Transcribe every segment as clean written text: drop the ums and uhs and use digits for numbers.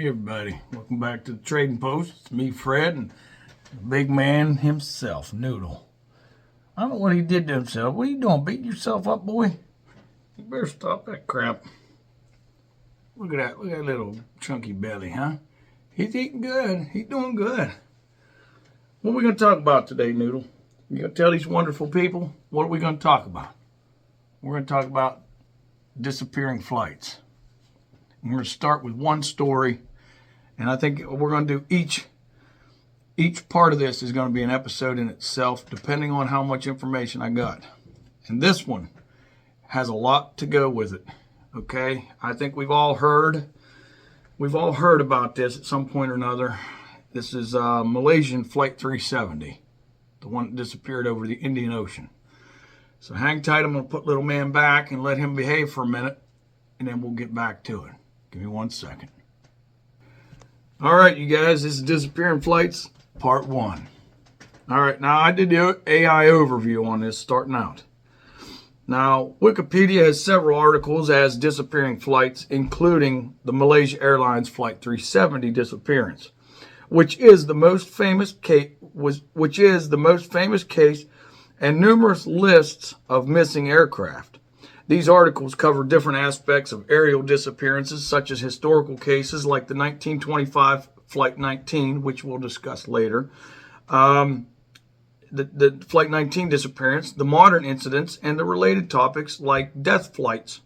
Everybody, welcome back to the Trading Post. It's me, Fred, and the big man himself, Noodle. I don't know what he did to himself. What are you doing? Beating yourself up, boy? You better stop that crap. Look at that. Look at that little chunky belly, huh? He's eating good. He's doing good. What are we going to talk about today, Noodle? You going to tell these wonderful people? What are we going to talk about? We're going to talk about disappearing flights. We're going to start with one story, and I think we're going to do each part of this is going to be an episode in itself, depending on how much information I got. And this one has a lot to go with it. Okay, I think we've all heard about this at some point or another. This is Malaysian Flight 370, the one that disappeared over the Indian Ocean. So hang tight. I'm going to put little man back and let him behave for a minute, and then we'll get back to it. Give me 1 second. All right, you guys, this is Disappearing Flights, Part 1. All right, now I did the AI overview on this starting out. Now, Wikipedia has several articles as disappearing flights, including the Malaysia Airlines Flight 370 disappearance, which is the most famous case, and numerous lists of missing aircraft. These articles cover different aspects of aerial disappearances, such as historical cases like the 1925 Flight 19, which we'll discuss later, the Flight 19 disappearance, the modern incidents, and the related topics like death flights,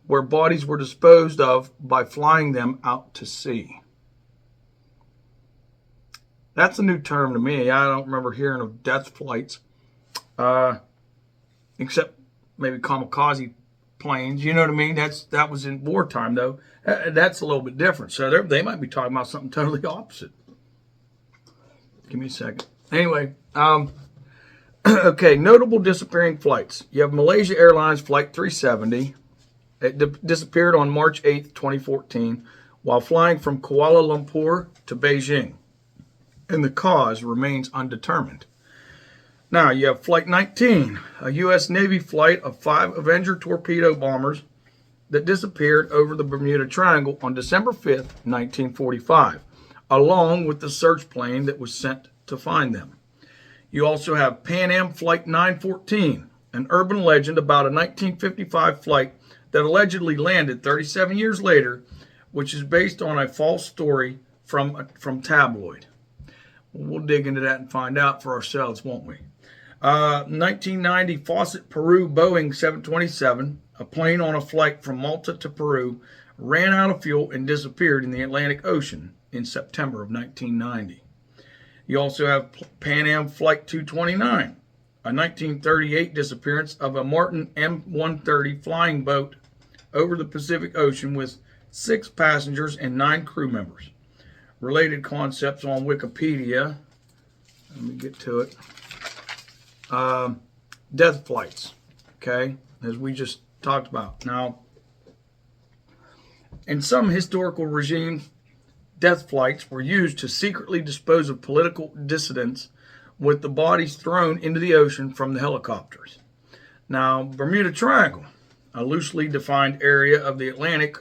where bodies were disposed of by flying them out to sea. That's a new term to me. I don't remember hearing of death flights, except maybe kamikaze planes, you know what I mean? That was in wartime, though. That's a little bit different. So they might be talking about something totally opposite. Give me a second. Anyway, okay, notable disappearing flights. You have Malaysia Airlines Flight 370. It disappeared on March 8th, 2014, while flying from Kuala Lumpur to Beijing, and the cause remains undetermined. Now, you have Flight 19, a U.S. Navy flight of 5 Avenger torpedo bombers that disappeared over the Bermuda Triangle on December 5th, 1945, along with the search plane that was sent to find them. You also have Pan Am Flight 914, an urban legend about a 1955 flight that allegedly landed 37 years later, which is based on a false story from tabloid. We'll dig into that and find out for ourselves, won't we? 1990 Fawcett, Peru Boeing 727, a plane on a flight from Malta to Peru, ran out of fuel and disappeared in the Atlantic Ocean in September of 1990. You also have Pan Am Flight 229, a 1938 disappearance of a Martin M130 flying boat over the Pacific Ocean with 6 passengers and 9 crew members. Related concepts on Wikipedia. Let me get to it. Death flights, okay, as we just talked about. Now, in some historical regimes, death flights were used to secretly dispose of political dissidents with the bodies thrown into the ocean from the helicopters. Now, Bermuda Triangle, a loosely defined area of the Atlantic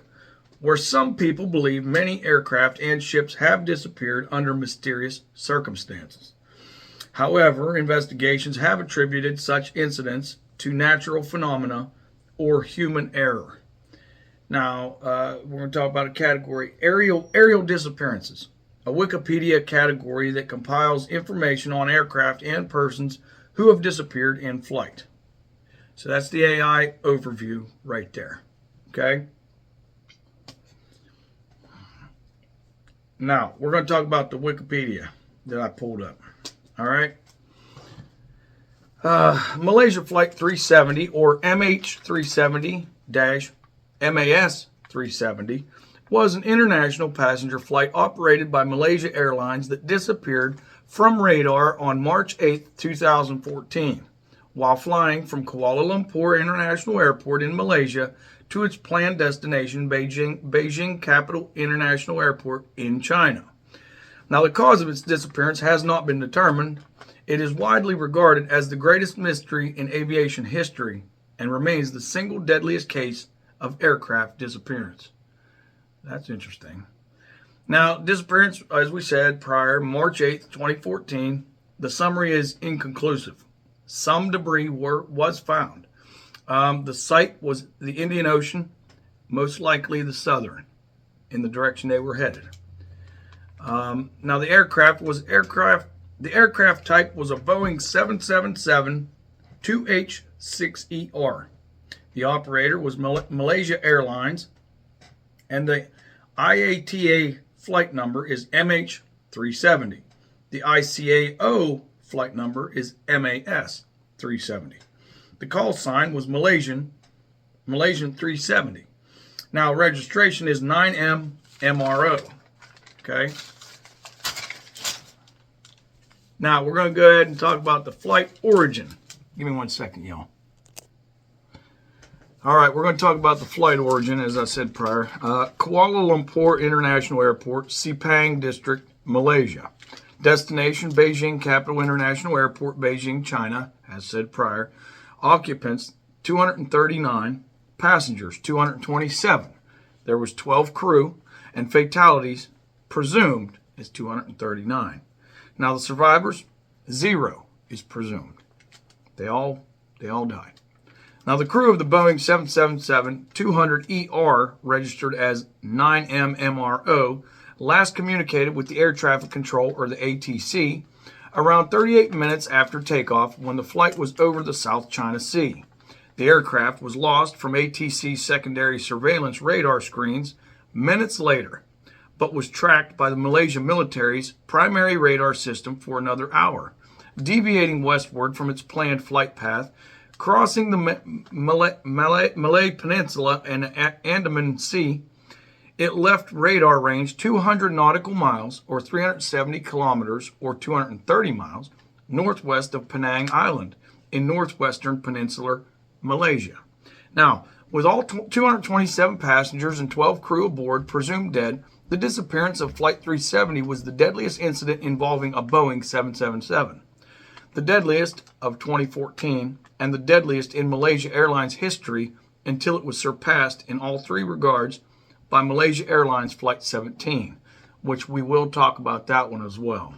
where some people believe many aircraft and ships have disappeared under mysterious circumstances. However, investigations have attributed such incidents to natural phenomena or human error. Now, we're going to talk about a category, aerial disappearances, a Wikipedia category that compiles information on aircraft and persons who have disappeared in flight. So that's the AI overview right there. Okay? Now, we're going to talk about the Wikipedia that I pulled up. All right. Malaysia Flight 370, or MH370-MAS 370, was an international passenger flight operated by Malaysia Airlines that disappeared from radar on March 8, 2014, while flying from Kuala Lumpur International Airport in Malaysia to its planned destination, Beijing Capital International Airport in China. Now, the cause of its disappearance has not been determined. It is widely regarded as the greatest mystery in aviation history and remains the single deadliest case of aircraft disappearance. That's interesting. Now, disappearance, as we said prior, March 8th, 2014. The summary is inconclusive. Some debris was found. The site was the Indian Ocean, most likely the southern, in the direction they were headed. Now, the aircraft type was a Boeing 777-2H-6ER. The operator was Malaysia Airlines, and the IATA flight number is MH370. The ICAO flight number is MAS 370. The call sign was Malaysian 370. Now, registration is 9M-MRO. Okay. Now, we're going to go ahead and talk about the flight origin. Give me 1 second, y'all. All right, we're going to talk about the flight origin, as I said prior. Kuala Lumpur International Airport, Sepang District, Malaysia. Destination, Beijing Capital International Airport, Beijing, China, as said prior. Occupants, 239. Passengers, 227. There was 12 crew, and fatalities presumed is 239. Now, the survivors, 0 is presumed. They all died. Now, the crew of the Boeing 777-200ER, registered as 9M-MRO, last communicated with the Air Traffic Control, or the ATC, around 38 minutes after takeoff when the flight was over the South China Sea. The aircraft was lost from ATC secondary surveillance radar screens minutes later, but was tracked by the Malaysian military's primary radar system for another hour, deviating westward from its planned flight path, crossing the Malay Peninsula and Andaman Sea. It left radar range 200 nautical miles, or 370 kilometers, or 230 miles, northwest of Penang Island in northwestern peninsular Malaysia. Now, with all 227 passengers and 12 crew aboard presumed dead, the disappearance of Flight 370 was the deadliest incident involving a Boeing 777. The deadliest of 2014 and the deadliest in Malaysia Airlines history until it was surpassed in all three regards by Malaysia Airlines Flight 17, which we will talk about that one as well,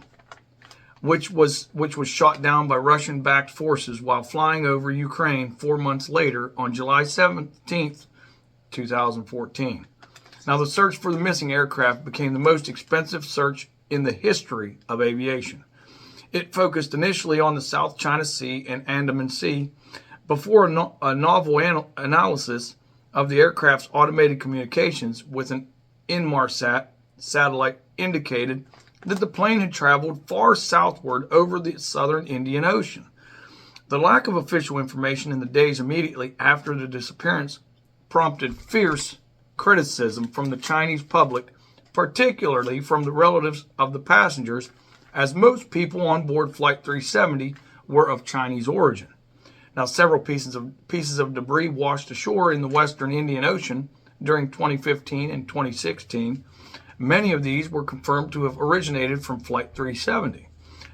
which was shot down by Russian-backed forces while flying over Ukraine 4 months later on July 17th, 2014. Now, the search for the missing aircraft became the most expensive search in the history of aviation. It focused initially on the South China Sea and Andaman Sea before a novel analysis of the aircraft's automated communications with an Inmarsat satellite indicated that the plane had traveled far southward over the southern Indian Ocean. The lack of official information in the days immediately after the disappearance prompted fierce criticism from the Chinese public, particularly from the relatives of the passengers, as most people on board Flight 370 were of Chinese origin. Now, several pieces of debris washed ashore in the western Indian Ocean during 2015 and 2016. Many of these were confirmed to have originated from Flight 370.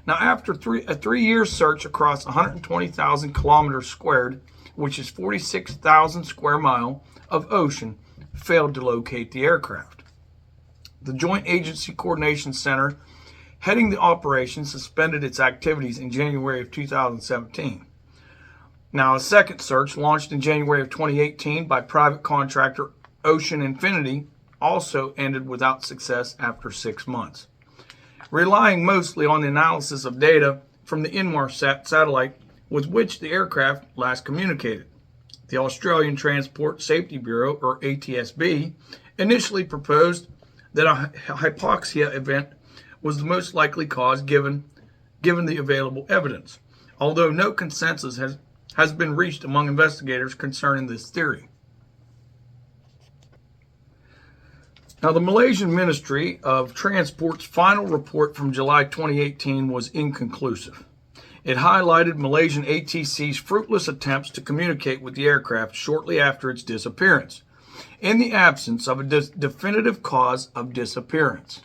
Now, after a 3-year search across 120,000 kilometers squared, which is 46,000 square miles of ocean, failed to locate the aircraft. The Joint Agency Coordination Center heading the operation suspended its activities in January of 2017. Now, a second search launched in January of 2018 by private contractor Ocean Infinity also ended without success after 6 months. Relying mostly on the analysis of data from the Inmarsat satellite with which the aircraft last communicated, the Australian Transport Safety Bureau, or ATSB, initially proposed that a hypoxia event was the most likely cause given the available evidence, although no consensus has been reached among investigators concerning this theory. Now, the Malaysian Ministry of Transport's final report from July 2018 was inconclusive. It highlighted Malaysian ATC's fruitless attempts to communicate with the aircraft shortly after its disappearance, in the absence of a definitive cause of disappearance.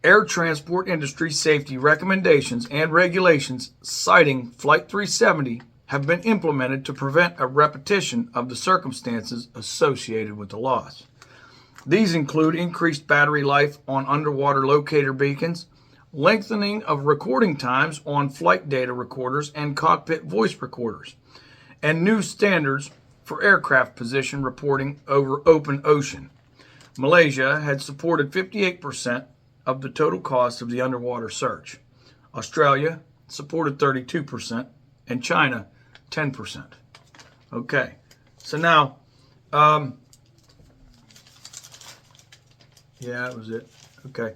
Air transport industry safety recommendations and regulations citing Flight 370 have been implemented to prevent a repetition of the circumstances associated with the loss. These include increased battery life on underwater locator beacons, lengthening of recording times on flight data recorders and cockpit voice recorders, and new standards for aircraft position reporting over open ocean. Malaysia had supported 58% of the total cost of the underwater search. Australia supported 32%, and China 10%. Okay, so now, yeah, that was it. Okay.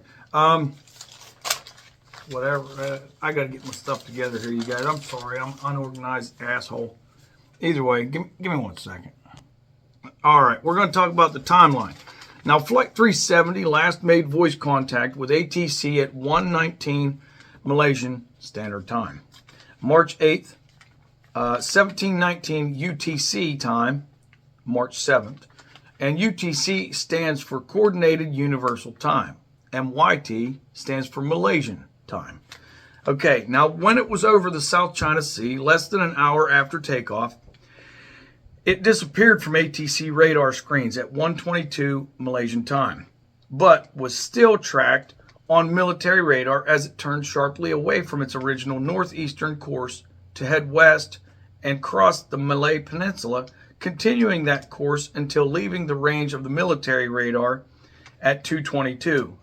Whatever. I got to get my stuff together here, you guys. I'm sorry. I'm unorganized asshole. Either way, give me 1 second. All right. We're going to talk about the timeline. Now, Flight 370 last made voice contact with ATC at 1:19 Malaysian Standard Time. March 8th, 1719 UTC time, March 7th. And UTC stands for Coordinated Universal Time, and YT stands for Malaysian time. Okay, now when it was over the South China Sea, less than an hour after takeoff, it disappeared from ATC radar screens at 1:22 Malaysian time, but was still tracked on military radar as it turned sharply away from its original northeastern course to head west and cross the Malay Peninsula, continuing that course until leaving the range of the military radar at 2:22,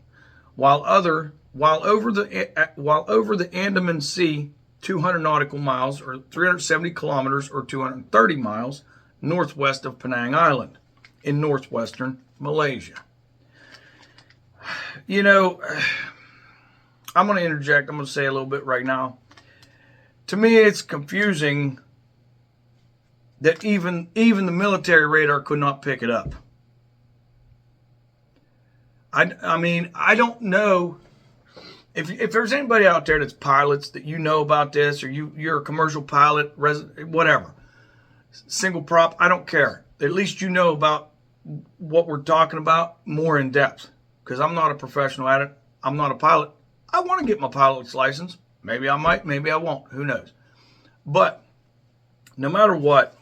while over the Andaman Sea, 200 nautical miles or 370 kilometers or 230 miles northwest of Penang Island in northwestern Malaysia. You know, I'm going to interject. I'm going to say a little bit right now. To me, it's confusing that even the military radar could not pick it up. I mean, I don't know if there's anybody out there that's pilots that you know about this, or you're a commercial pilot, whatever, single prop, I don't care. At least you know about what we're talking about more in depth, because I'm not a professional at it. I'm not a pilot. I want to get my pilot's license. Maybe I might, maybe I won't. Who knows? But no matter what,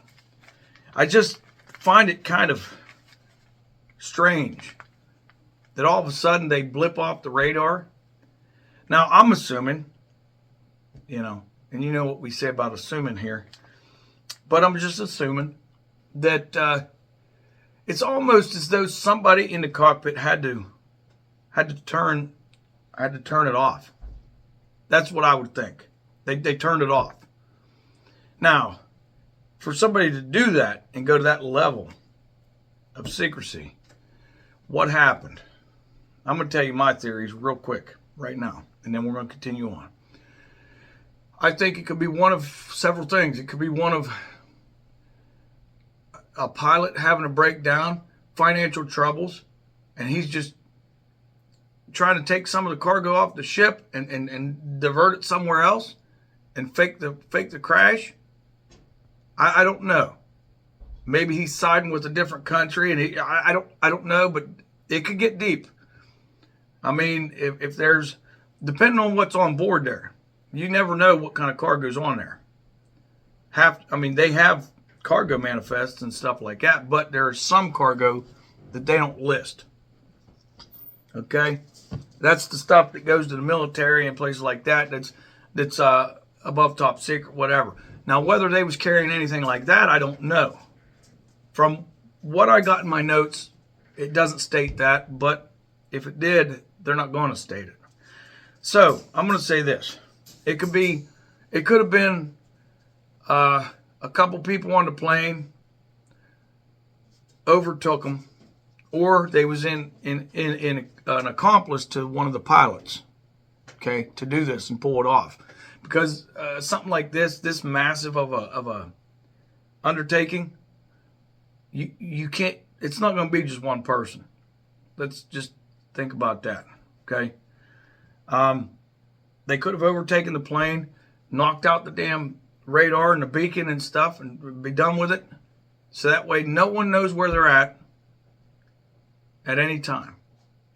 I just find it kind of strange that all of a sudden they blip off the radar. Now, I'm assuming, and you know what we say about assuming here, but I'm just assuming that it's almost as though somebody in the cockpit had to turn it off. That's what I would think. They turned it off. Now, for somebody to do that and go to that level of secrecy, what happened? I'm going to tell you my theories real quick right now, and then we're going to continue on. I think it could be one of several things. It could be one of a pilot having a breakdown, financial troubles, and he's just trying to take some of the cargo off the ship and divert it somewhere else and fake the crash. I don't know. Maybe he's siding with a different country, and I don't know, but it could get deep. I mean, if there's, depending on what's on board there, you never know what kind of cargo's on there. They have cargo manifests and stuff like that, but there is some cargo that they don't list. Okay, that's the stuff that goes to the military and places like that. That's above top secret, whatever. Now, whether they was carrying anything like that, I don't know. From what I got in my notes, it doesn't state that, but if it did, they're not going to state it. So I'm going to say this: it could have been a couple people on the plane overtook them, or they was in an accomplice to one of the pilots, okay, to do this and pull it off. Because something like this massive of a undertaking, you can't. It's not going to be just one person. Let's just think about that, okay? They could have overtaken the plane, knocked out the damn radar and the beacon and stuff, and be done with it. So that way no one knows where they're at any time.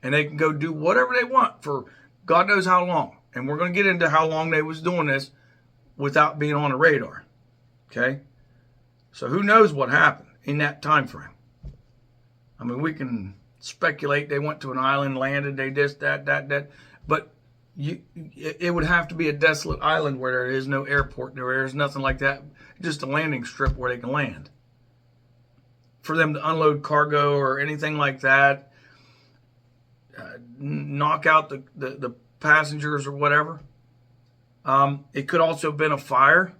And they can go do whatever they want for God knows how long. And we're going to get into how long they was doing this without being on the radar. Okay? So who knows what happened in that time frame? I mean, we can speculate they went to an island, landed, they this, that. But it would have to be a desolate island where there is no airport, there is nothing like that. Just a landing strip where they can land. For them to unload cargo or anything like that, knock out the passengers or whatever. It could also have been a fire.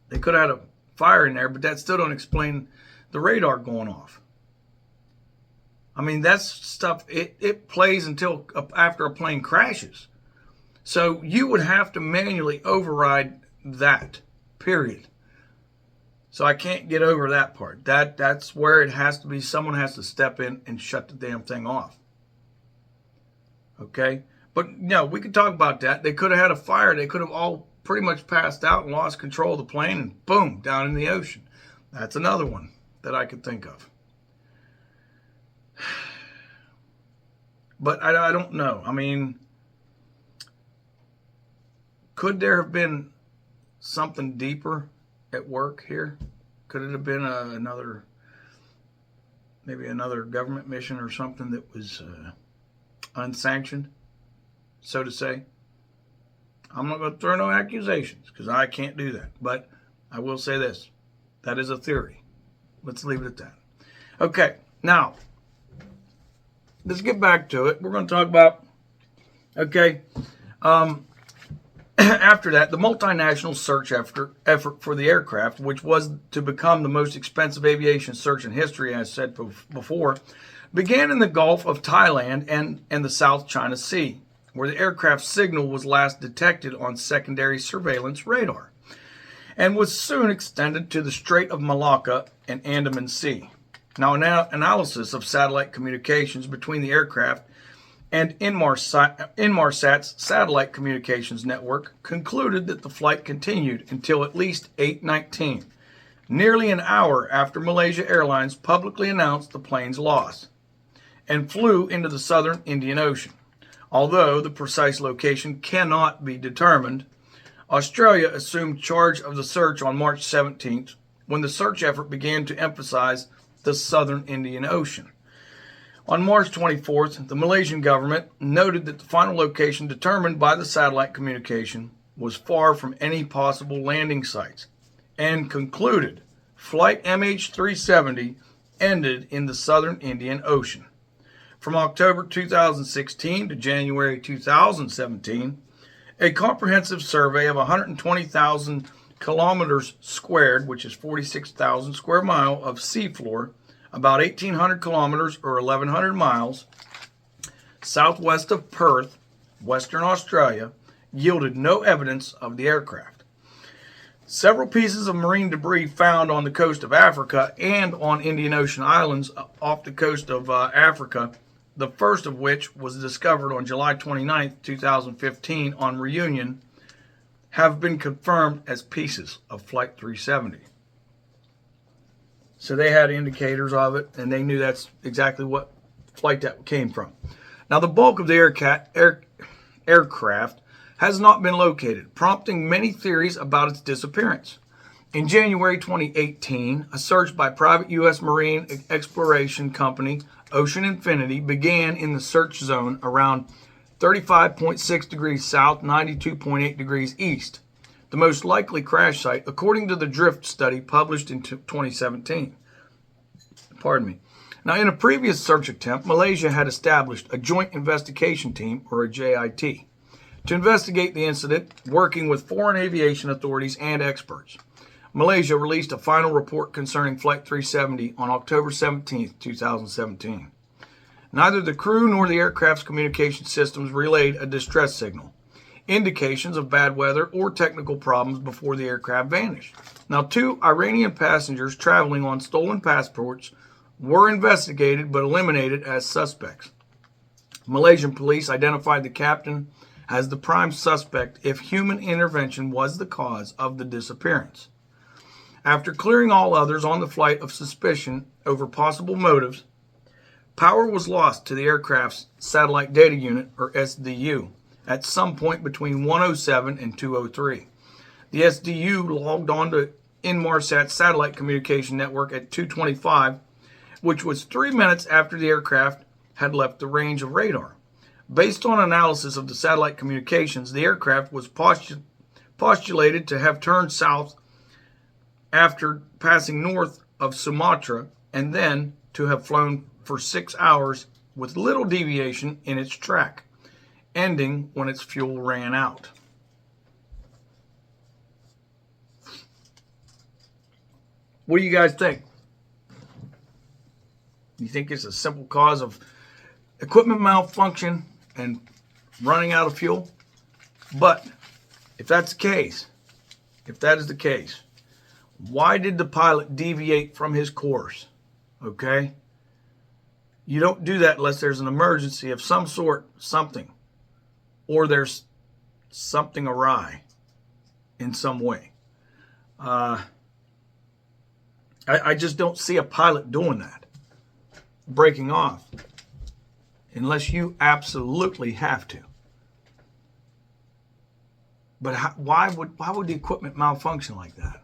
They could have had a fire in there, but that still don't explain the radar going off. I mean, that's stuff, it plays until after a plane crashes. So you would have to manually override that, period. So I can't get over that part. That's where it has to be. Someone has to step in and shut the damn thing off. Okay? But, no, we could talk about that. They could have had a fire. They could have all pretty much passed out and lost control of the plane and boom, down in the ocean. That's another one that I could think of. But I don't know. I mean, could there have been something deeper at work here? Could it have been maybe another government mission or something that was unsanctioned, so to say? I'm not going to throw no accusations because I can't do that. But I will say this. That is a theory. Let's leave it at that. Okay, now, let's get back to it. We're going to talk about, okay, after that, the multinational search effort for the aircraft, which was to become the most expensive aviation search in history, as said before, began in the Gulf of Thailand and the South China Sea, where the aircraft's signal was last detected on secondary surveillance radar, and was soon extended to the Strait of Malacca and Andaman Sea. Now, analysis of satellite communications between the aircraft and Inmarsat's satellite communications network concluded that the flight continued until at least 8:19, nearly an hour after Malaysia Airlines publicly announced the plane's loss, and flew into the southern Indian Ocean. Although the precise location cannot be determined, Australia assumed charge of the search on March 17th, when the search effort began to emphasize the southern Indian Ocean. On March 24th, the Malaysian government noted that the final location determined by the satellite communication was far from any possible landing sites, and concluded Flight MH370 ended in the southern Indian Ocean. From October 2016 to January 2017, a comprehensive survey of 120,000 kilometers squared, which is 46,000 square miles of seafloor, about 1,800 kilometers or 1,100 miles, southwest of Perth, Western Australia, yielded no evidence of the aircraft. Several pieces of marine debris found on the coast of Africa and on Indian Ocean islands off the coast of Africa, the first of which was discovered on July 29, 2015 on Reunion, have been confirmed as pieces of Flight 370. So they had indicators of it, and they knew that's exactly what flight that came from. Now, the bulk of the aircraft has not been located, prompting many theories about its disappearance. In January 2018, a search by private U.S. marine exploration company Ocean Infinity began in the search zone around 35.6 degrees south, 92.8 degrees east, the most likely crash site, according to the drift study published in 2017. Pardon me. Now, in a previous search attempt, Malaysia had established a Joint Investigation Team, or a JIT, to investigate the incident, working with foreign aviation authorities and experts. Malaysia released a final report concerning Flight 370 on October 17, 2017. Neither the crew nor the aircraft's communication systems relayed a distress signal, indications of bad weather or technical problems before the aircraft vanished. Now, 2 Iranian passengers traveling on stolen passports were investigated but eliminated as suspects. Malaysian police identified the captain as the prime suspect if human intervention was the cause of the disappearance. After clearing all others on the flight of suspicion over possible motives, power was lost to the aircraft's satellite data unit, or SDU, at some point between 1:07 and 2:03. The SDU logged on to Inmarsat's satellite communication network at 2:25, which was 3 minutes after the aircraft had left the range of radar. Based on analysis of the satellite communications, the aircraft was postulated to have turned south after passing north of Sumatra, and then to have flown for 6 hours with little deviation in its track, ending when its fuel ran out. What do you guys think? You think it's a simple cause of equipment malfunction and running out of fuel? But if that's the case, if that is the case, why did the pilot deviate from his course? Okay? You don't do that unless there's an emergency of some sort, something, or there's something awry in some way. I just don't see a pilot doing that, breaking off, unless you absolutely have to. But why would the equipment malfunction like that?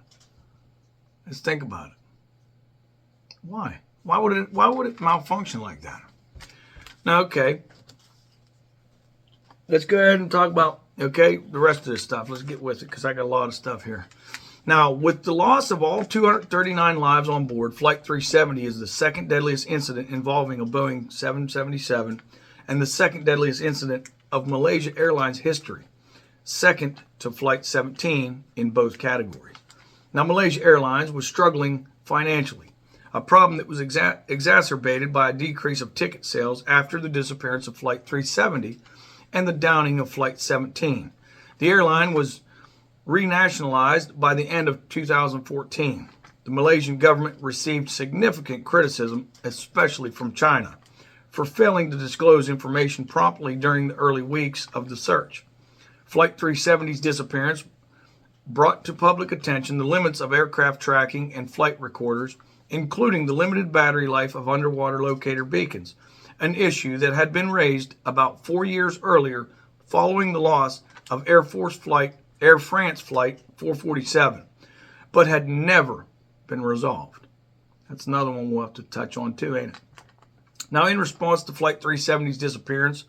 Let's think about it. Why? Why would it malfunction like that? Now, okay, let's go ahead and talk about, the rest of this stuff. Let's get with it, because I got a lot of stuff here. Now, with the loss of all 239 lives on board, Flight 370 is the second deadliest incident involving a Boeing 777 and the second deadliest incident of Malaysia Airlines history, second to Flight 17 in both categories. Now, Malaysia Airlines was struggling financially, a problem that was exacerbated by a decrease of ticket sales after the disappearance of Flight 370 and the downing of Flight 17. The airline was renationalized by the end of 2014. The Malaysian government received significant criticism, especially from China, for failing to disclose information promptly during the early weeks of the search. Flight 370's disappearance brought to public attention the limits of aircraft tracking and flight recorders, including the limited battery life of underwater locator beacons, an issue that had been raised about 4 years earlier following the loss of Air France Flight 447, but had never been resolved. That's another one we'll have to touch on too, ain't it? Now, in response to Flight 370's disappearance,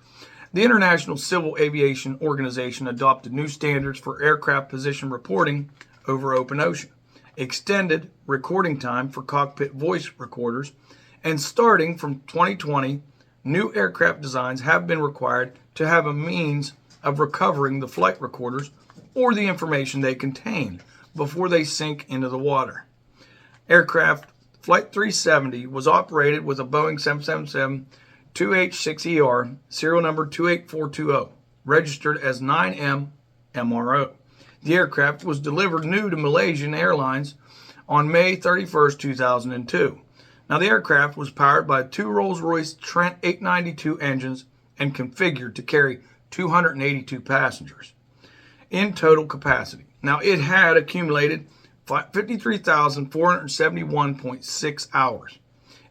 the International Civil Aviation Organization adopted new standards for aircraft position reporting over open ocean, extended recording time for cockpit voice recorders, and starting from 2020, new aircraft designs have been required to have a means of recovering the flight recorders or the information they contain before they sink into the water. Aircraft Flight 370 was operated with a Boeing 777-2H6ER, serial number 28420, registered as 9M MRO. The aircraft was delivered new to Malaysian Airlines on May 31st, 2002. Now, the aircraft was powered by two Rolls-Royce Trent 892 engines and configured to carry 282 passengers in total capacity. Now, it had accumulated 53,471.6 hours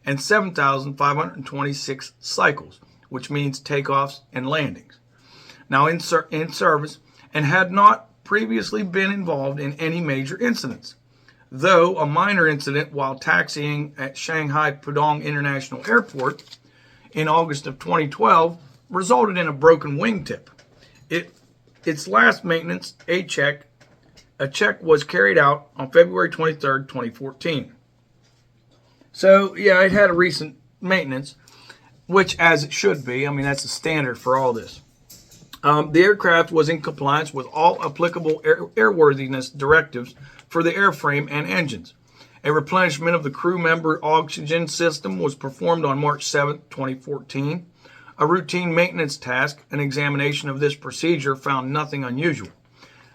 and 7,526 cycles, which means takeoffs and landings. Now, in service, and had not previously been involved in any major incidents, though a minor incident while taxiing at Shanghai Pudong International Airport in August of 2012 resulted in a broken wingtip. Its last maintenance, a check was carried out on February 23rd, 2014. So, yeah, it had a recent maintenance, which, as it should be, that's a standard for all this. The aircraft was in compliance with all applicable airworthiness directives for the airframe and engines. A replenishment of the crew member oxygen system was performed on March 7, 2014. A routine maintenance task, an examination of this procedure, found nothing unusual.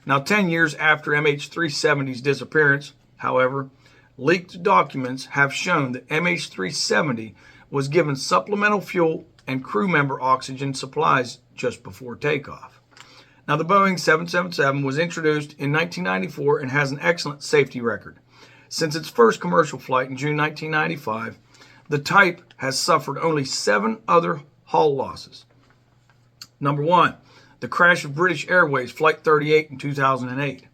Now, 10 years after MH370's disappearance, however, leaked documents have shown that MH370 was given supplemental fuel and crew member oxygen supplies just before takeoff. Now, the Boeing 777 was introduced in 1994 and has an excellent safety record. Since its first commercial flight in June 1995, the type has suffered only 7 other hull losses. Number 1, the crash of British Airways Flight 38 in 2008.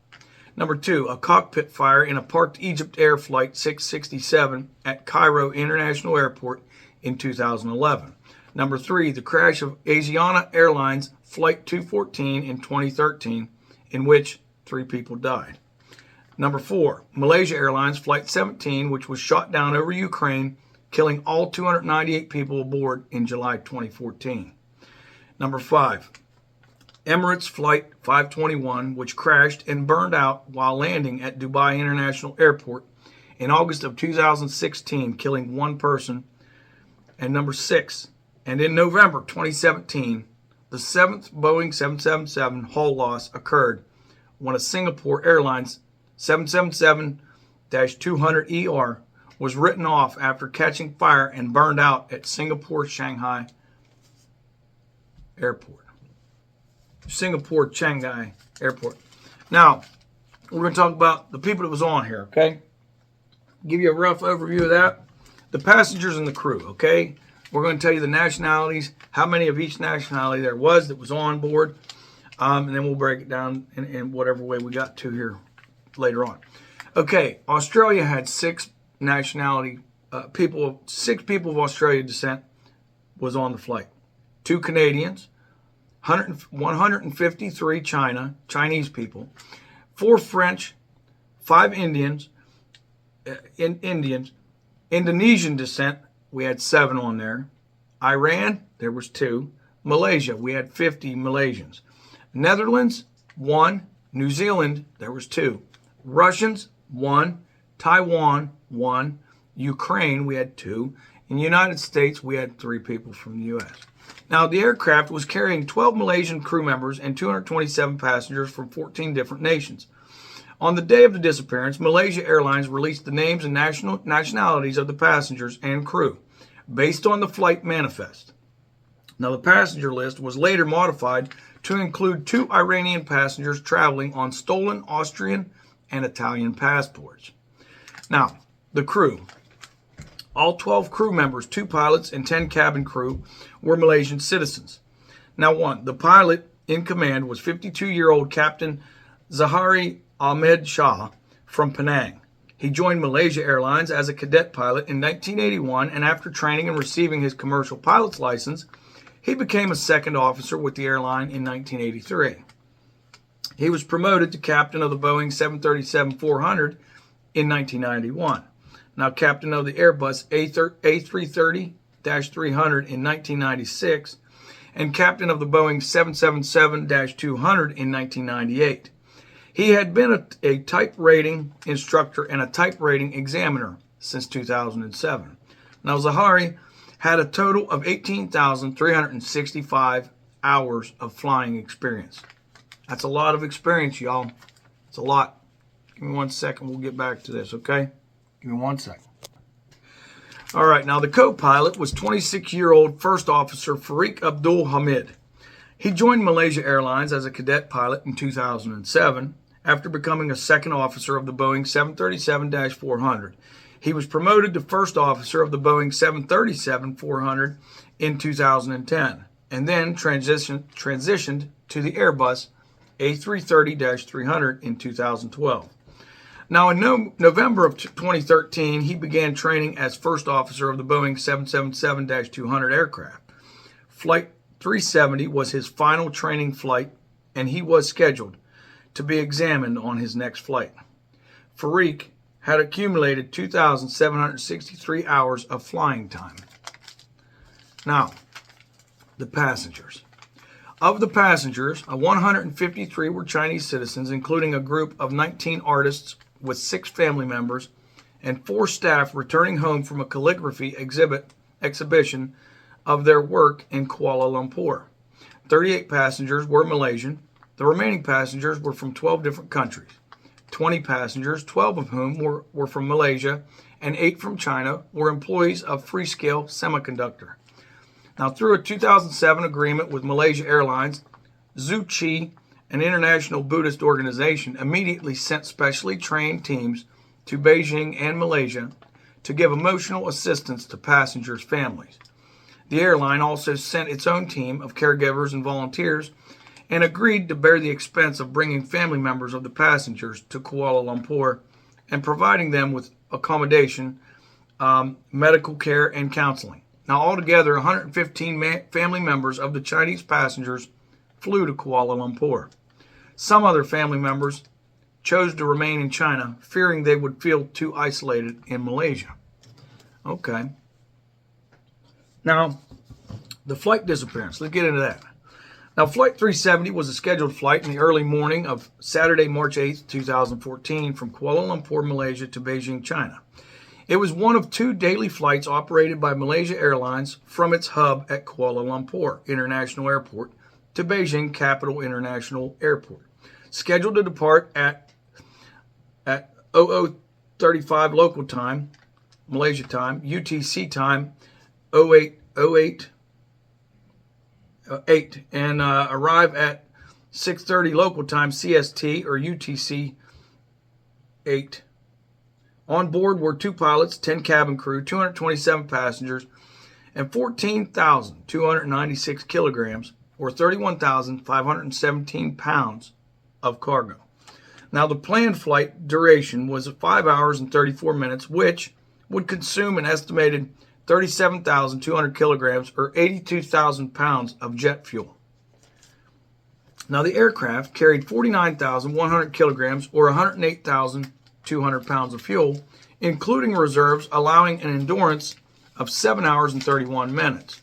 Number 2, a cockpit fire in a parked Egypt Air Flight 667 at Cairo International Airport in 2011. Number 3, the crash of Asiana Airlines Flight 214 in 2013, in which 3 people died. Number 4, Malaysia Airlines Flight 17, which was shot down over Ukraine, killing all 298 people aboard in July 2014. Number 5, Emirates Flight 521, which crashed and burned out while landing at Dubai International Airport in August of 2016, killing 1 person. And number 6, and in November 2017, the 7th Boeing 777 hull loss occurred when a Singapore Airlines 777-200ER was written off after catching fire and burned out at Singapore Shanghai Airport. Singapore Shanghai Airport. Now, we're going to talk about the people that was on here, okay? Give you a rough overview of that. The passengers and the crew, okay? We're going to tell you the nationalities, how many of each nationality there was that was on board, and then we'll break it down in whatever way we got to here later on. Okay, Australia had 6 nationality people. 6 people of Australian descent was on the flight. 2 Canadians, 153 Chinese people, 4 French, 5 Indians, Indonesian descent, we had 7 on there. Iran, there was 2. Malaysia, we had 50 Malaysians. Netherlands, 1. New Zealand, there was 2. Russians, 1. Taiwan, 1. Ukraine, we had 2. In the United States, we had 3 people from the U.S. Now, the aircraft was carrying 12 Malaysian crew members and 227 passengers from 14 different nations. On the day of the disappearance, Malaysia Airlines released the names and nationalities of the passengers and crew based on the flight manifest. Now, the passenger list was later modified to include 2 Iranian passengers traveling on stolen Austrian and Italian passports. Now, the crew. All 12 crew members, 2 pilots, and 10 cabin crew were Malaysian citizens. Now, 1, the pilot in command was 52-year-old Captain Zahari Ahmed Shah from Penang. He joined Malaysia Airlines as a cadet pilot in 1981, and after training and receiving his commercial pilot's license, he became a second officer with the airline in 1983. He was promoted to captain of the Boeing 737-400 in 1991. Now captain of the Airbus A330-300 in 1996, and captain of the Boeing 777-200 in 1998. He had been a type rating instructor and a type rating examiner since 2007. Now, Zahari had a total of 18,365 hours of flying experience. That's a lot of experience, y'all. It's a lot. Give me 1 second. We'll get back to this, okay? Give me 1 second. All right. Now, the co-pilot was 26-year-old First Officer Farik Abdul Hamid. He joined Malaysia Airlines as a cadet pilot in 2007 after becoming a second officer of the Boeing 737-400. He was promoted to first officer of the Boeing 737-400 in 2010 and then transitioned to the Airbus A330-300 in 2012. Now, in November of 2013, he began training as first officer of the Boeing 777-200 aircraft. Flight 370 was his final training flight, and he was scheduled to be examined on his next flight. Farik had accumulated 2,763 hours of flying time. Now, the passengers. Of the passengers, 153 were Chinese citizens, including a group of 19 artists with 6 family members and 4 staff returning home from a calligraphy exhibition of their work in Kuala Lumpur. 38 passengers were Malaysian. The remaining passengers were from 12 different countries. 20 passengers, 12 of whom were from Malaysia and 8 from China, were employees of Freescale Semiconductor. Now, through a 2007 agreement with Malaysia Airlines, Tzu Chi, an international Buddhist organization, immediately sent specially trained teams to Beijing and Malaysia to give emotional assistance to passengers' families. The airline also sent its own team of caregivers and volunteers and agreed to bear the expense of bringing family members of the passengers to Kuala Lumpur and providing them with accommodation, medical care, and counseling. Now, altogether, 115 family members of the Chinese passengers flew to Kuala Lumpur. Some other family members chose to remain in China, fearing they would feel too isolated in Malaysia. Okay. Now, the flight disappearance. Let's get into that. Now, Flight 370 was a scheduled flight in the early morning of Saturday, March 8, 2014, from Kuala Lumpur, Malaysia to Beijing, China. It was one of 2 daily flights operated by Malaysia Airlines from its hub at Kuala Lumpur International Airport to Beijing Capital International Airport. Scheduled to depart at 00:35 local time, Malaysia time, UTC time, 08:08 and arrive at 6:30 local time, CST or UTC 8. On board were 2 pilots, 10 cabin crew, 227 passengers, and 14,296 kilograms, or 31,517 pounds of cargo. Now, the planned flight duration was 5 hours and 34 minutes, which would consume an estimated 37,200 kilograms, or 82,000 pounds of jet fuel. Now, the aircraft carried 49,100 kilograms, or 108,200 pounds of fuel, including reserves, allowing an endurance of 7 hours and 31 minutes.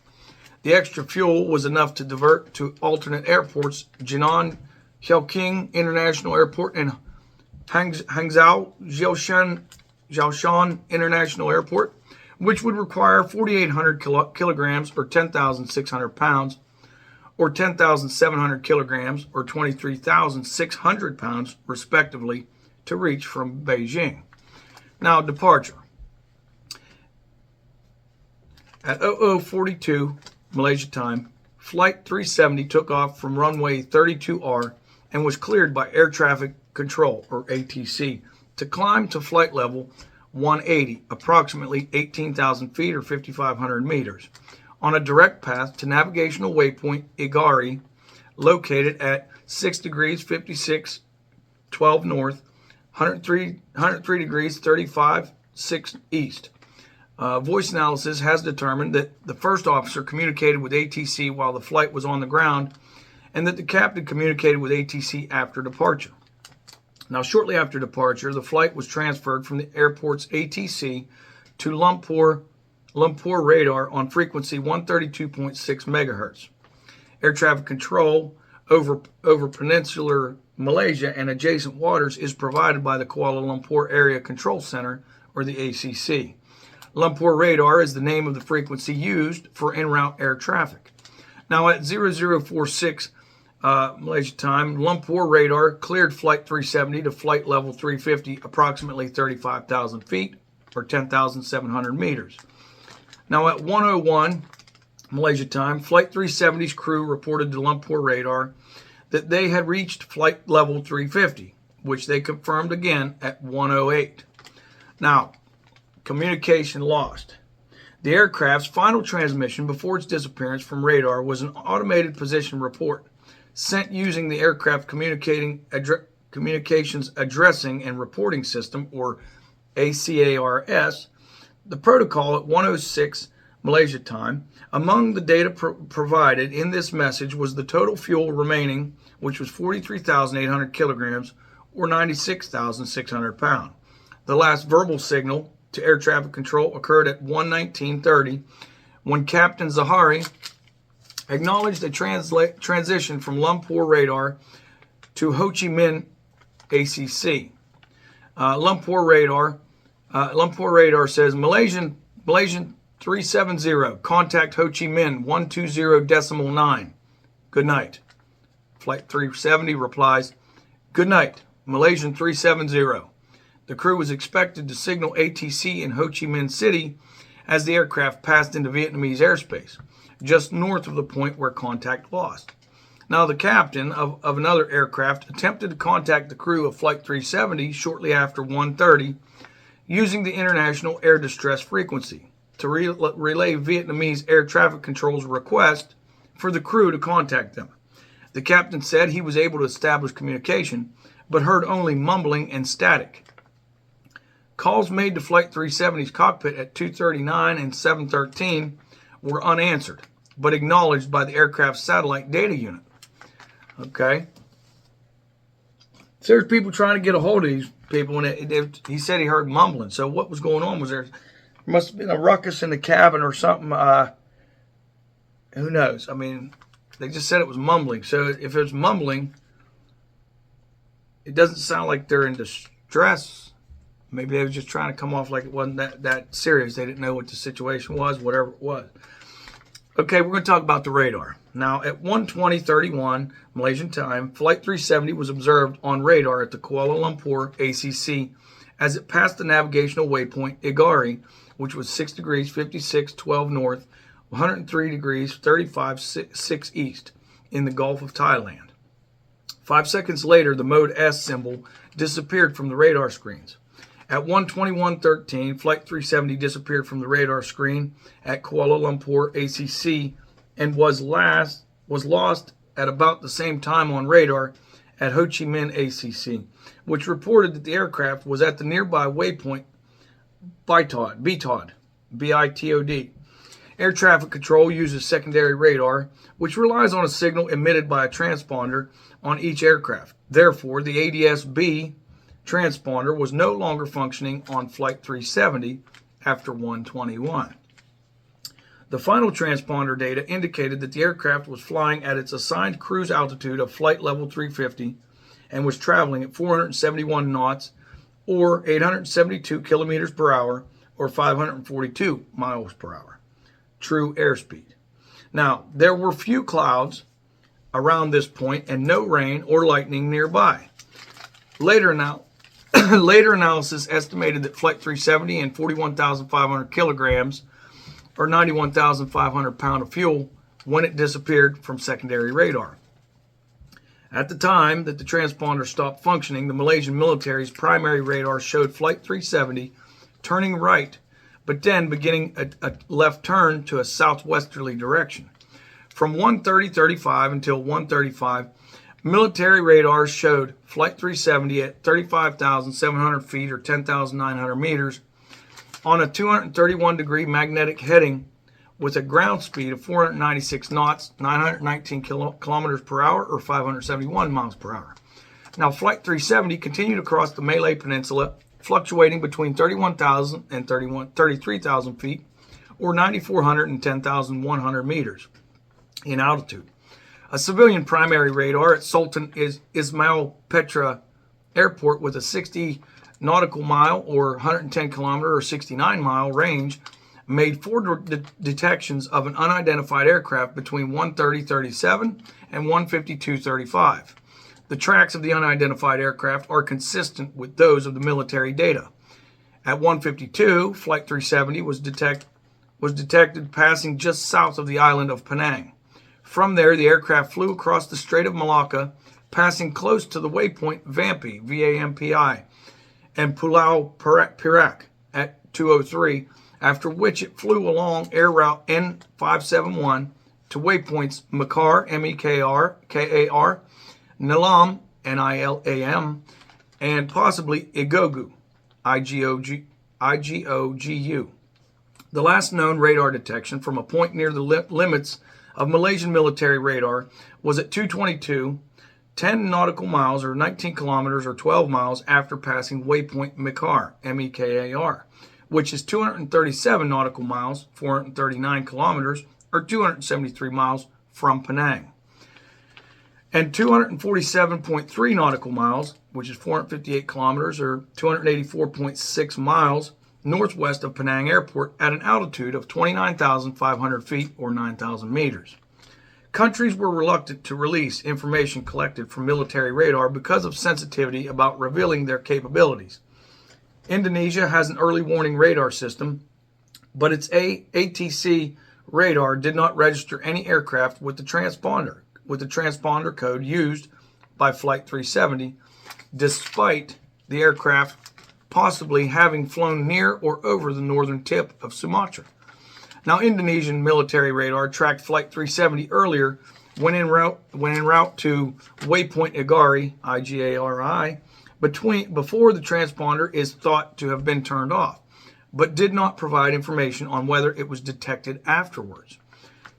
The extra fuel was enough to divert to alternate airports, Jinan Xiaoqing International Airport and Hangzhou Jiaoshan International Airport, which would require 4,800 kilograms, or 10,600 pounds, or 10,700 kilograms, or 23,600 pounds, respectively, to reach from Beijing. Now, departure. At 00:42 Malaysia time, Flight 370 took off from runway 32R and was cleared by Air Traffic Control, or ATC, to climb to flight level 180, approximately 18,000 feet or 5,500 meters, on a direct path to navigational waypoint Igari, located at 6 degrees 56, 12 north, 103 degrees 35, 6 east. Voice analysis has determined that the first officer communicated with ATC while the flight was on the ground, and that the captain communicated with ATC after departure. Now, shortly after departure, the flight was transferred from the airport's ATC to Lumpur radar on frequency 132.6 megahertz. Air traffic control over peninsular Malaysia and adjacent waters is provided by the Kuala Lumpur Area Control Center, or the ACC. Lumpur radar is the name of the frequency used for en route air traffic. Now, at 0046 Malaysia time, Lumpur radar cleared Flight 370 to flight level 350, approximately 35,000 feet, or 10,700 meters. Now, at 101 Malaysia time, Flight 370's crew reported to Lumpur radar that they had reached flight level 350, which they confirmed again at 108. Now, communication lost. The aircraft's final transmission before its disappearance from radar was an automated position report sent using the aircraft communications addressing and reporting system, or ACARS. The protocol at 106 Malaysia time. Among the data provided in this message was the total fuel remaining, which was 43,800 kilograms, or 96,600 pounds. The last verbal signal to air traffic control occurred at 1:19:30 when Captain Zahari acknowledged a transition from Lumpur radar to Ho Chi Minh ACC. Lumpur radar says Malaysian 370, contact Ho Chi Minh 120.9. Good night. Flight 370 replies, good night, Malaysian 370. The crew was expected to signal ATC in Ho Chi Minh City as the aircraft passed into Vietnamese airspace, just north of the point where contact lost. Now, the captain of another aircraft attempted to contact the crew of Flight 370 shortly after 1:30 using the International Air Distress Frequency to relay Vietnamese air traffic control's request for the crew to contact them. The captain said he was able to establish communication, but heard only mumbling and static. Calls made to Flight 370's cockpit at 2:39 and 7:13 were unanswered, but acknowledged by the aircraft's satellite data unit. Okay. So there's people trying to get a hold of these people, and he said he heard mumbling. So what was going on? Was there must have been a ruckus in the cabin or something? Who knows? I mean, they just said it was mumbling. So if it's mumbling, it doesn't sound like they're in distress. Maybe they were just trying to come off like it wasn't that serious. They didn't know what the situation was, whatever it was. Okay, we're going to talk about the radar. Now, at 1:20:31 Malaysian time, Flight 370 was observed on radar at the Kuala Lumpur ACC as it passed the navigational waypoint Igari, which was 6 degrees 56'12 north, 103 degrees 35'6 east in the Gulf of Thailand. 5 seconds later, the mode S symbol disappeared from the radar screens. At 1:21:13, Flight 370 disappeared from the radar screen at Kuala Lumpur ACC and was lost at about the same time on radar at Ho Chi Minh ACC, which reported that the aircraft was at the nearby waypoint BITOD, B-I-T-O-D. Air traffic control uses secondary radar, which relies on a signal emitted by a transponder on each aircraft. Therefore, the ADS-B transponder was no longer functioning on Flight 370 after 1:21. The final transponder data indicated that the aircraft was flying at its assigned cruise altitude of flight level 350 and was traveling at 471 knots or 872 kilometers per hour or 542 miles per hour. True airspeed. Now, there were few clouds around this point and no rain or lightning nearby. Later analysis estimated that Flight 370 and 41,500 kilograms or 91,500 pounds of fuel when it disappeared from secondary radar. At the time that the transponder stopped functioning, the Malaysian military's primary radar showed Flight 370 turning right, but then beginning a left turn to a southwesterly direction. From 1:30:35 until 1:35, military radars showed Flight 370 at 35,700 feet or 10,900 meters on a 231-degree magnetic heading with a ground speed of 496 knots, 919 kilometers per hour, or 571 miles per hour. Now, Flight 370 continued across the Malay Peninsula, fluctuating between 31,000 and 33,000 feet, or 9,400 and 10,100 meters in altitude. A civilian primary radar at Sultan Ismail Petra Airport with a 60 nautical mile or 110 kilometer or 69 mile range made 4 detections of an unidentified aircraft between 1:30:37 and 1:52:35. The tracks of the unidentified aircraft are consistent with those of the military data. At 1:52, Flight 370 was detected passing just south of the island of Penang. From there, the aircraft flew across the Strait of Malacca, passing close to the waypoint Vampi, V-A-M-P-I, and Pulau Perak at 2:03, after which it flew along air route N571 to waypoints Mekar, M-E-K-R, Nilam, N-I-L-A-M, and possibly Igogu, I-G-O-G-U. The last known radar detection from a point near the limits of Malaysian military radar was at 2:22, 10 nautical miles or 19 kilometers or 12 miles after passing waypoint Mekar, M-E-K-A-R, which is 237 nautical miles, 439 kilometers or 273 miles from Penang, and 247.3 nautical miles, which is 458 kilometers or 284.6 miles northwest of Penang Airport at an altitude of 29,500 feet or 9,000 meters. Countries were reluctant to release information collected from military radar because of sensitivity about revealing their capabilities. Indonesia has an early warning radar system, but its ATC radar did not register any aircraft with the transponder code used by Flight 370, despite the aircraft possibly having flown near or over the northern tip of Sumatra. Now, Indonesian military radar tracked Flight 370 earlier when en route to Waypoint Igari, IGARI, before the transponder is thought to have been turned off, but did not provide information on whether it was detected afterwards.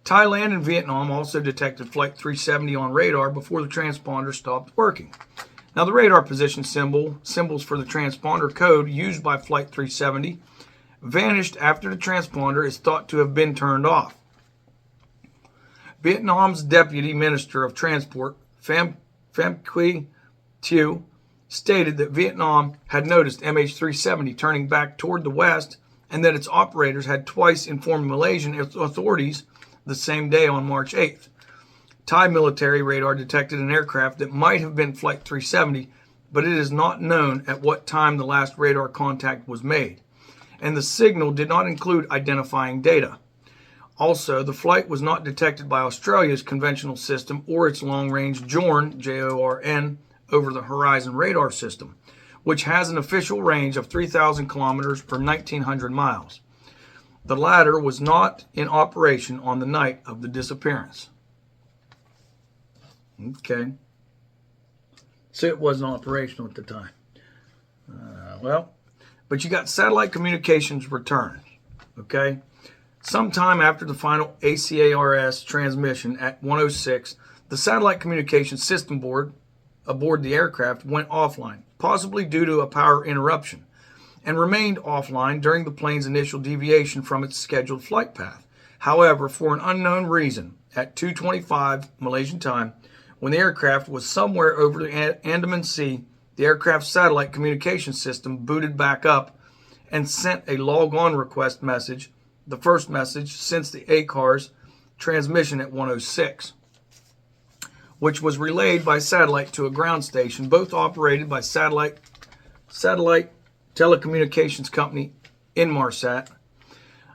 Thailand and Vietnam also detected Flight 370 on radar before the transponder stopped working. Now, the radar position symbols for the transponder code used by Flight 370 vanished after the transponder is thought to have been turned off. Vietnam's Deputy Minister of Transport, Pham Quy Thieu, stated that Vietnam had noticed MH370 turning back toward the west and that its operators had twice informed Malaysian authorities the same day on March 8th. Thai military radar detected an aircraft that might have been Flight 370, but it is not known at what time the last radar contact was made, and the signal did not include identifying data. Also, the flight was not detected by Australia's conventional system or its long-range JORN, J-O-R-N, over-the-horizon radar system, which has an official range of 3,000 kilometers or 1,900 miles. The latter was not in operation on the night of the disappearance. Okay. So it wasn't operational at the time. But you got satellite communications returned. Okay. Sometime after the final ACARS transmission at 1:06, the satellite communications system board aboard the aircraft went offline, possibly due to a power interruption, and remained offline during the plane's initial deviation from its scheduled flight path. However, for an unknown reason, at 2:25 Malaysian time, when the aircraft was somewhere over the Andaman Sea, the aircraft's satellite communication system booted back up and sent a log-on request message, the first message since the ACARS transmission at 1:06, which was relayed by satellite to a ground station, both operated by satellite telecommunications company Inmarsat.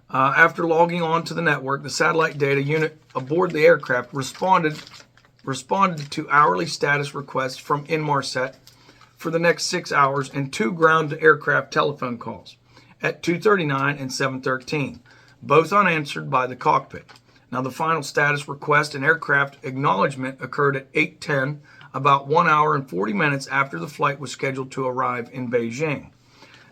After logging on to the network, the satellite data unit aboard the aircraft responded to hourly status requests from Inmarsat for the next 6 hours and 2 ground-to-aircraft telephone calls at 2:39 and 7:13, both unanswered by the cockpit. Now, the final status request and aircraft acknowledgement occurred at 8:10, about 1 hour and 40 minutes after the flight was scheduled to arrive in Beijing.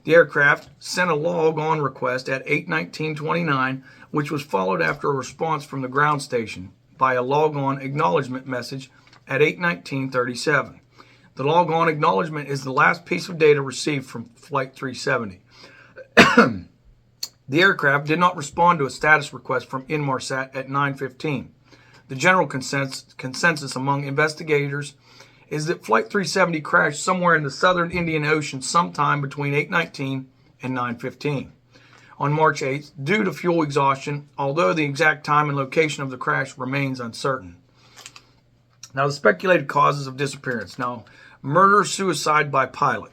The aircraft sent a log-on request at 8:19:29, which was followed after a response from the ground station by a log-on acknowledgement message at 8:19:37. The log-on acknowledgement is the last piece of data received from Flight 370. The aircraft did not respond to a status request from Inmarsat at 9:15. The general consensus among investigators is that Flight 370 crashed somewhere in the southern Indian Ocean sometime between 8:19 and 9:15 on March 8th due to fuel exhaustion, although the exact time and location of the crash remains uncertain. Now, the speculated causes of disappearance. Now, murder-suicide by pilot.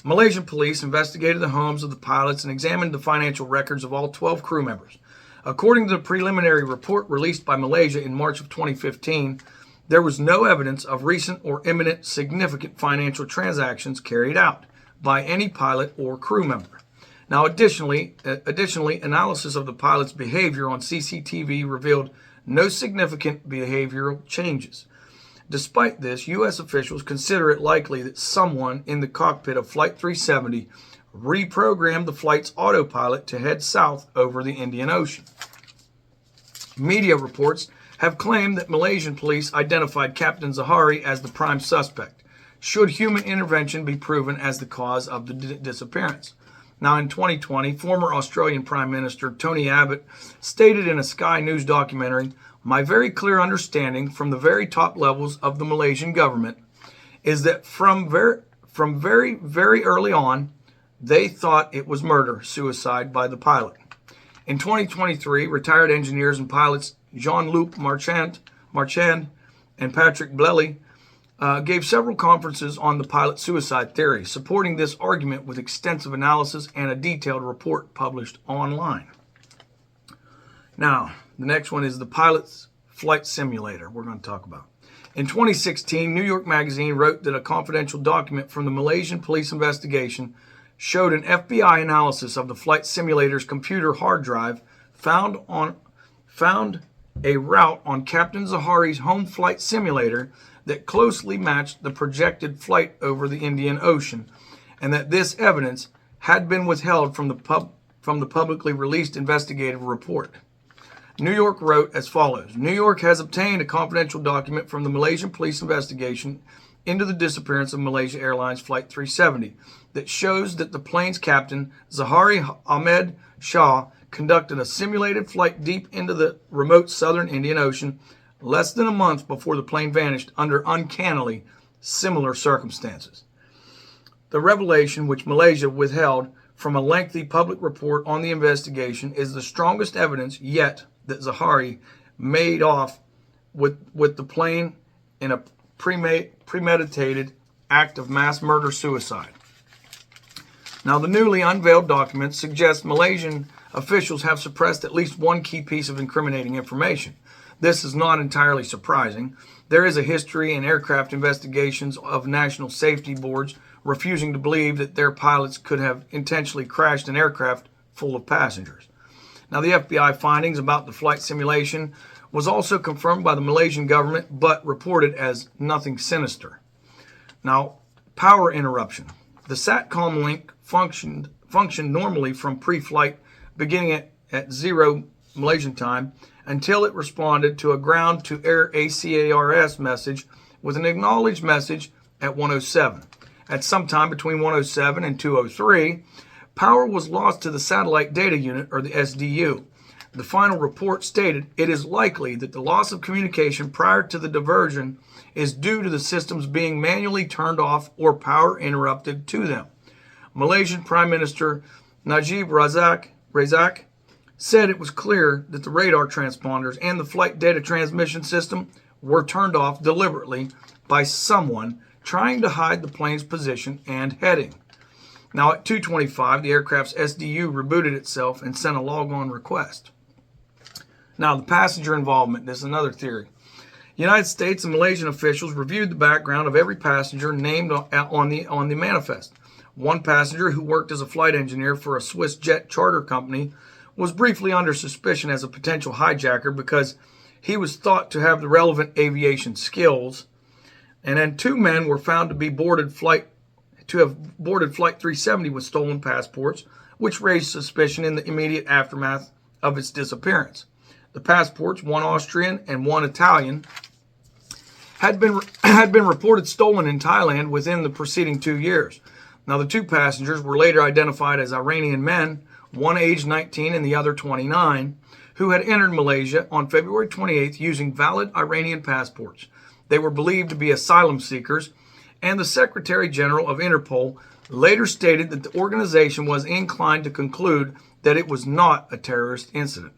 Malaysian police investigated the homes of the pilots and examined the financial records of all 12 crew members. According to the preliminary report released by Malaysia in March of 2015, there was no evidence of recent or imminent significant financial transactions carried out by any pilot or crew member. Now, additionally, analysis of the pilot's behavior on CCTV revealed no significant behavioral changes. Despite this, U.S. officials consider it likely that someone in the cockpit of Flight 370 reprogrammed the flight's autopilot to head south over the Indian Ocean. Media reports have claimed that Malaysian police identified Captain Zahari as the prime suspect, should human intervention be proven as the cause of the disappearance. Now, in 2020, former Australian Prime Minister Tony Abbott stated in a Sky News documentary, "My very clear understanding from the very top levels of the Malaysian government is that from very early on, they thought it was murder-suicide by the pilot." In 2023, retired engineers and pilots Jean-Luc Marchand and Patrick Blely gave several conferences on the pilot suicide theory, supporting this argument with extensive analysis and a detailed report published online. Now, the next one is the pilot's flight simulator we're going to talk about. In 2016, New York Magazine wrote that a confidential document from the Malaysian police investigation showed an FBI analysis of the flight simulator's computer hard drive found a route on Captain Zahari's home flight simulator that closely matched the projected flight over the Indian Ocean, and that this evidence had been withheld from the publicly released investigative report. New York wrote as follows: New York has obtained a confidential document from the Malaysian police investigation into the disappearance of Malaysia Airlines Flight 370 that shows that the plane's captain, Zahari Ahmed Shah, conducted a simulated flight deep into the remote southern Indian Ocean less than a month before the plane vanished under uncannily similar circumstances. The revelation, which Malaysia withheld from a lengthy public report on the investigation, is the strongest evidence yet that Zahari made off with the plane in a premeditated act of mass murder-suicide. Now, the newly unveiled documents suggest Malaysian officials have suppressed at least one key piece of incriminating information. This is not entirely surprising. There is a history in aircraft investigations of national safety boards refusing to believe that their pilots could have intentionally crashed an aircraft full of passengers. Now, the FBI findings about the flight simulation was also confirmed by the Malaysian government, but reported as nothing sinister. Now, power interruption. The SATCOM link functioned normally from pre-flight beginning at 0 Malaysian time until it responded to a ground-to-air ACARS message with an acknowledged message at 107. At some time between 107 and 203, power was lost to the satellite data unit, or the SDU. The final report stated it is likely that the loss of communication prior to the diversion is due to the systems being manually turned off or power interrupted to them. Malaysian Prime Minister Najib Razak said it was clear that the radar transponders and the flight data transmission system were turned off deliberately by someone trying to hide the plane's position and heading. Now, at 2:25, the aircraft's SDU rebooted itself and sent a log-on request. Now, the passenger involvement. This is another theory. United States and Malaysian officials reviewed the background of every passenger named on the manifest. One passenger, who worked as a flight engineer for a Swiss jet charter company, was briefly under suspicion as a potential hijacker because he was thought to have the relevant aviation skills. And then two men were found to have boarded Flight 370 with stolen passports, which raised suspicion in the immediate aftermath of its disappearance. The passports, one Austrian and one Italian, had been reported stolen in Thailand within the preceding 2 years. Now, the two passengers were later identified as Iranian men, one aged 19 and the other 29, who had entered Malaysia on February 28th using valid Iranian passports. They were believed to be asylum seekers, and the Secretary General of Interpol later stated that the organization was inclined to conclude that it was not a terrorist incident.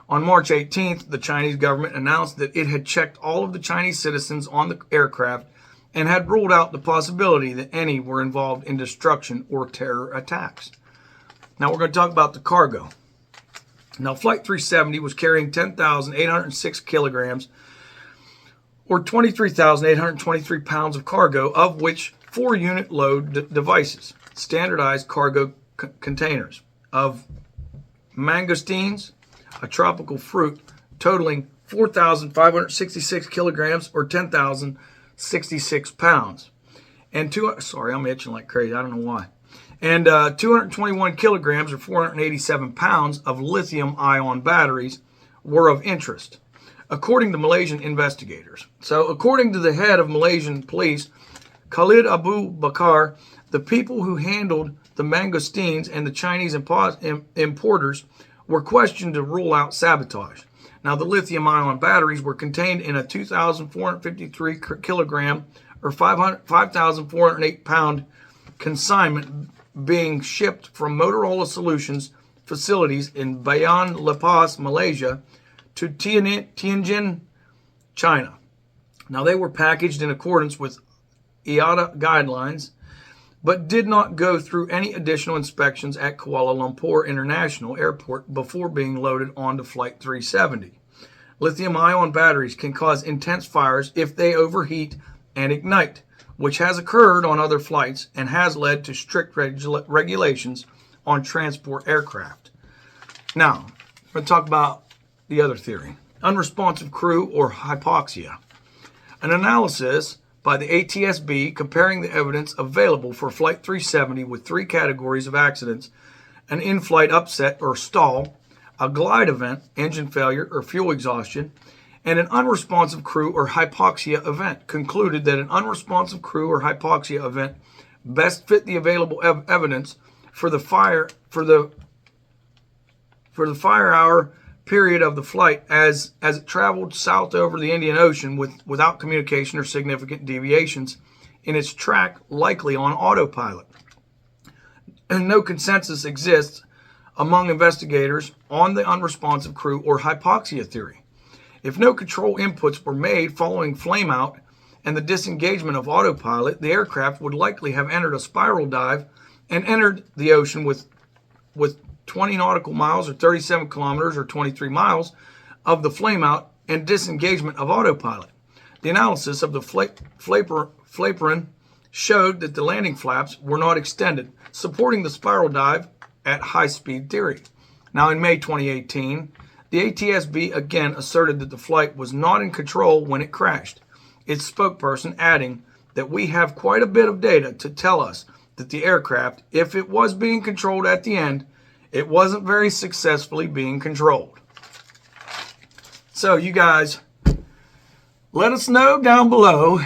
On March 18th, the Chinese government announced that it had checked all of the Chinese citizens on the aircraft and had ruled out the possibility that any were involved in destruction or terror attacks. Now we're going to talk about the cargo. Now, Flight 370 was carrying 10,806 kilograms or 23,823 pounds of cargo, of which 4-unit load devices, standardized cargo containers of mangosteens, a tropical fruit, totaling 4,566 kilograms or 10,066 pounds. And I'm itching like crazy. I don't know why. And 221 kilograms or 487 pounds of lithium-ion batteries were of interest, according to Malaysian investigators. So, according to the head of Malaysian police, Khalid Abu Bakar, the people who handled the mangosteens and the Chinese importers were questioned to rule out sabotage. Now, the lithium-ion batteries were contained in a 2,453 kilogram or 5,408 pound consignment being shipped from Motorola Solutions facilities in Bayan Lepas, Malaysia, to Tianjin, China. Now, they were packaged in accordance with IATA guidelines, but did not go through any additional inspections at Kuala Lumpur International Airport before being loaded onto Flight 370. Lithium-ion batteries can cause intense fires if they overheat and ignite, which has occurred on other flights and has led to strict regulations on transport aircraft. Now, I'm going to talk about the other theory, unresponsive crew or hypoxia. An analysis by the ATSB comparing the evidence available for Flight 370 with 3 categories of accidents: an in-flight upset or stall, a glide event, engine failure or fuel exhaustion, and an unresponsive crew or hypoxia event, concluded that an unresponsive crew or hypoxia event best fit the available evidence for the fire hour period of the flight as it traveled south over the Indian Ocean without communication or significant deviations in its track, likely on autopilot. And no consensus exists among investigators on the unresponsive crew or hypoxia theory. If no control inputs were made following flameout and the disengagement of autopilot, the aircraft would likely have entered a spiral dive and entered the ocean with 20 nautical miles or 37 kilometers or 23 miles of the flameout and disengagement of autopilot. The analysis of the flaperon showed that the landing flaps were not extended, supporting the spiral dive at high-speed theory. Now, in May 2018, the ATSB again asserted that the flight was not in control when it crashed, its spokesperson adding that we have quite a bit of data to tell us that the aircraft, if it was being controlled at the end, it wasn't very successfully being controlled. So you guys, let us know down below,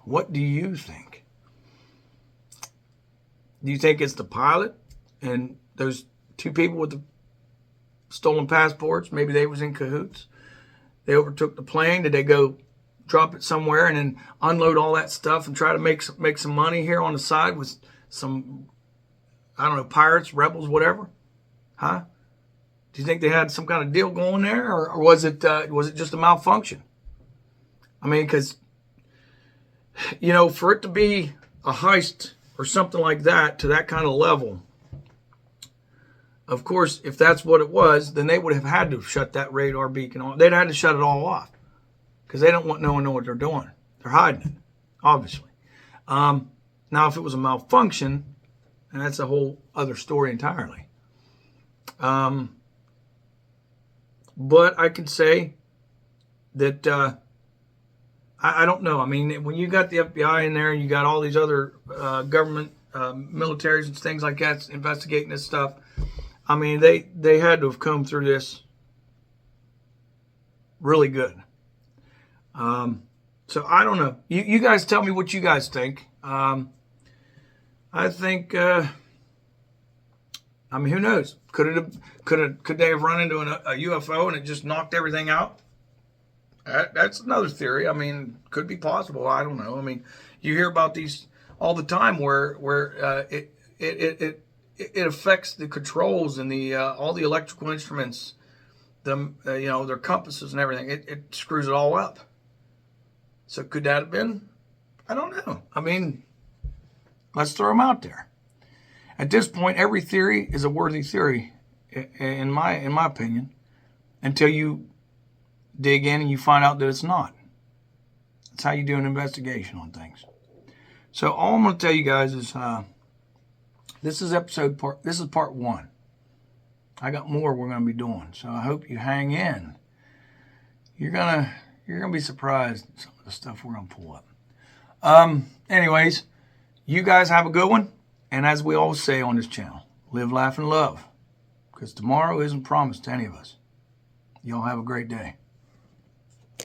what do you think? Do you think it's the pilot and those 2 people with the stolen passports? Maybe they was in cahoots. They overtook the plane. Did they go drop it somewhere and then unload all that stuff and try to make some money here on the side with some, I don't know, pirates, rebels, whatever? Huh? Do you think they had some kind of deal going there, or was it just a malfunction? I mean, because, you know, for it to be a heist or something like that to that kind of level, of course, if that's what it was, then they would have had to shut that radar beacon off. They'd had to shut it all off because they don't want no one to know what they're doing. They're hiding it, obviously. Now, if it was a malfunction, and that's a whole other story entirely. But I can say that I don't know. I mean, when you got the FBI in there and you got all these other government militaries and things like that investigating this stuff, I mean, they had to have come through this really good. So I don't know. You guys tell me what you guys think. I think, I mean, who knows? Could they have run into a UFO and it just knocked everything out? That's another theory. I mean, could be possible. I don't know. I mean, you hear about these all the time where it affects the controls and the all the electrical instruments, their compasses and everything. It screws it all up. So could that have been? I don't know. I mean, let's throw them out there. At this point, every theory is a worthy theory, in my opinion, until you dig in and you find out that it's not. That's how you do an investigation on things. So all I'm going to tell you guys is this is part 1. I got more we're going to be doing, so I hope you hang in. You're gonna be surprised at some of the stuff we're gonna pull up. Anyways, you guys have a good one. And as we always say on this channel, live, laugh, and love. Because tomorrow isn't promised to any of us. Y'all have a great day.